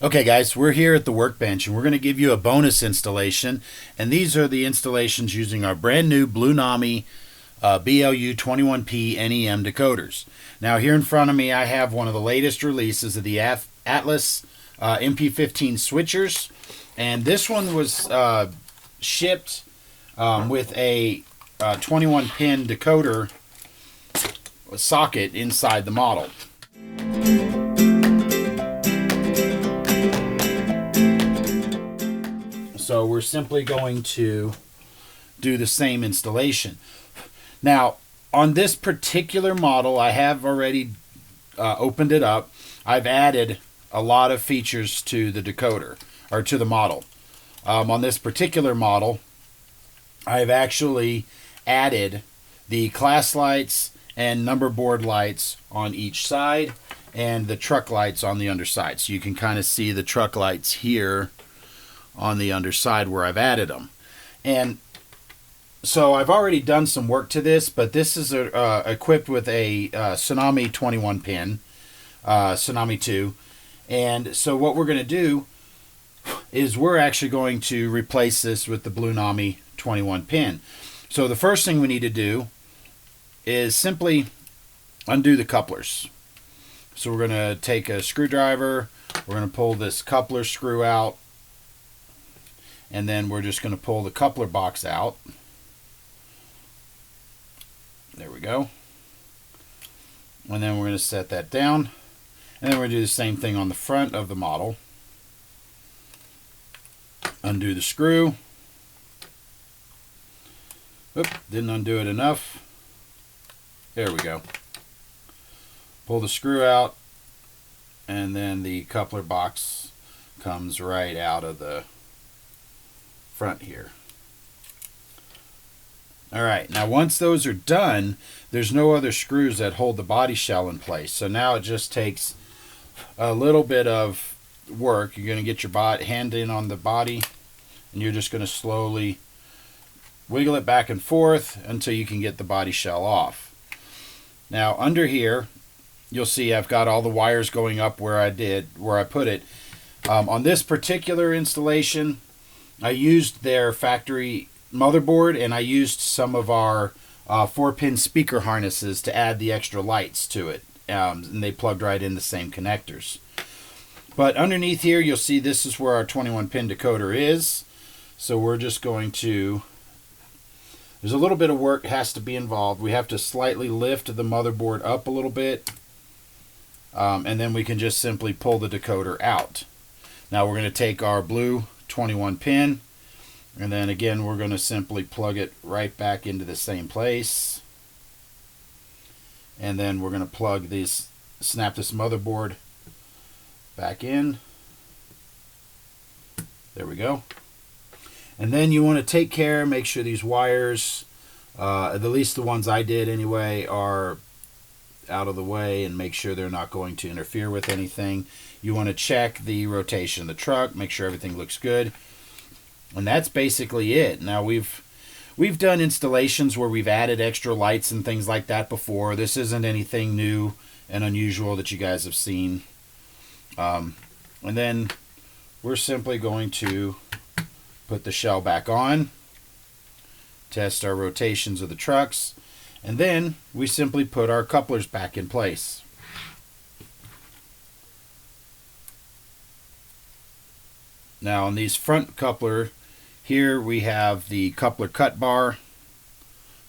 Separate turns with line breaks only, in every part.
Okay guys, we're here at the workbench and we're going to give you a bonus installation, and these are the installations using our brand new Blunami BLU-21PNEM decoders. Now here in front of me I have one of the latest releases of the Atlas MP15 switchers, and this one was shipped with a 21-pin decoder socket inside the model. So we're simply going to do the same installation. Now, on this particular model, I have already opened it up. I've added a lot of features to the decoder, or to the model. On this particular model, I've actually added the class lights and number board lights on each side and the truck lights on the underside. So you can kind of see the truck lights here on the underside where I've added them. And so I've already done some work to this, but this is equipped with a Blunami 21 pin, Blunami 2. And so what we're going to do is we're actually going to replace this with the Blunami 21 pin. So the first thing we need to do is simply undo the couplers. So we're going to take a screwdriver, we're going to pull this coupler screw out, and then we're just going to pull the coupler box out. There we go. And then we're going to set that down. And then we're going to do the same thing on the front of the model. Undo the screw. Oop, didn't undo it enough. There we go. Pull the screw out, and then the coupler box comes right out of the front here. Alright, now once those are done, there's no other screws that hold the body shell in place. So now it just takes a little bit of work. You're going to get your hand in on the body, and you're just going to slowly wiggle it back and forth until you can get the body shell off. Now under here, you'll see I've got all the wires going up where I put it. On this particular installation, I used their factory motherboard, and I used some of our 4-pin speaker harnesses to add the extra lights to it, and they plugged right in the same connectors. But underneath here, you'll see this is where our 21-pin decoder is. So we're just going to, there's a little bit of work has to be involved. We have to slightly lift the motherboard up a little bit, and then we can just simply pull the decoder out. Now we're going to take our blue 21 pin, and then again we're going to simply plug it right back into the same place, and then we're going to snap this motherboard back in. There we go. And then you want to take care, make sure these wires, at least the ones I did anyway, are out of the way, and make sure they're not going to interfere with anything. You want to check the rotation of the truck, make sure everything looks good. And that's basically it. Now we've done installations where we've added extra lights and things like that before. This isn't anything new and unusual that you guys have seen. And then we're simply going to put the shell back on, test our rotations of the trucks, and then we simply put our couplers back in place. Now on these front coupler, here we have the coupler cut bar,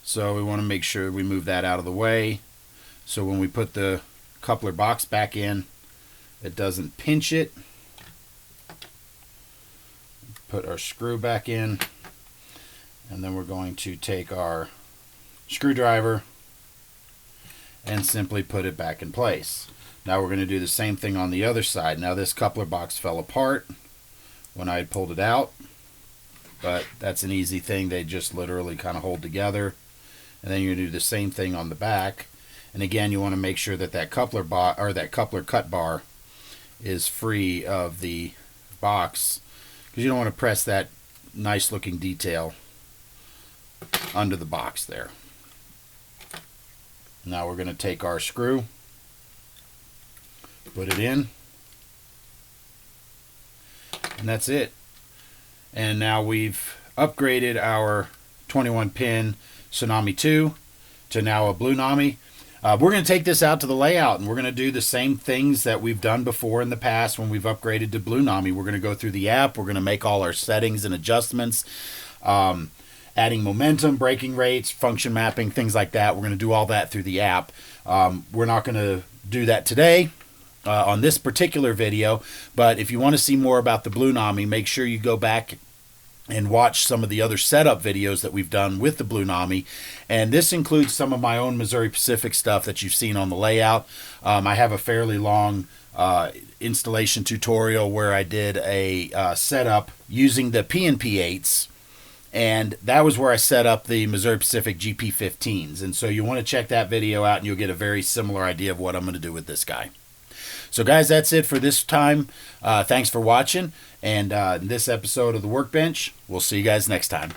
so we want to make sure we move that out of the way, so when we put the coupler box back in, it doesn't pinch it. Put our screw back in, and then we're going to take our screwdriver and simply put it back in place. Now we're going to do the same thing on the other side. Now this coupler box fell apart when I had pulled it out, but that's an easy thing. They just literally kind of hold together. And then you're going to do the same thing on the back. And again, you want to make sure that that coupler cut bar is free of the box, because you don't want to press that nice looking detail under the box there. Now we're going to take our screw, put it in, And that's it. And now we've upgraded our 21-pin Tsunami 2 to now a Blunami. We're going to take this out to the layout, and we're going to do the same things that we've done before in the past when we've upgraded to Blunami. We're going to go through the app. We're going to make all our settings and adjustments, adding momentum, breaking rates, function mapping, things like that. We're going to do all that through the app. We're not going to do that today on this particular video, but if you want to see more about the Blunami, make sure you go back and watch some of the other setup videos that we've done with the Blunami. And this includes some of my own Missouri Pacific stuff that you've seen on the layout. I have a fairly long installation tutorial where I did a setup using the PNP8s, and that was where I set up the Missouri Pacific GP15s. And so you want to check that video out, and you'll get a very similar idea of what I'm going to do with this guy. So guys, that's it for this time. Thanks for watching, and in this episode of The Workbench, we'll see you guys next time.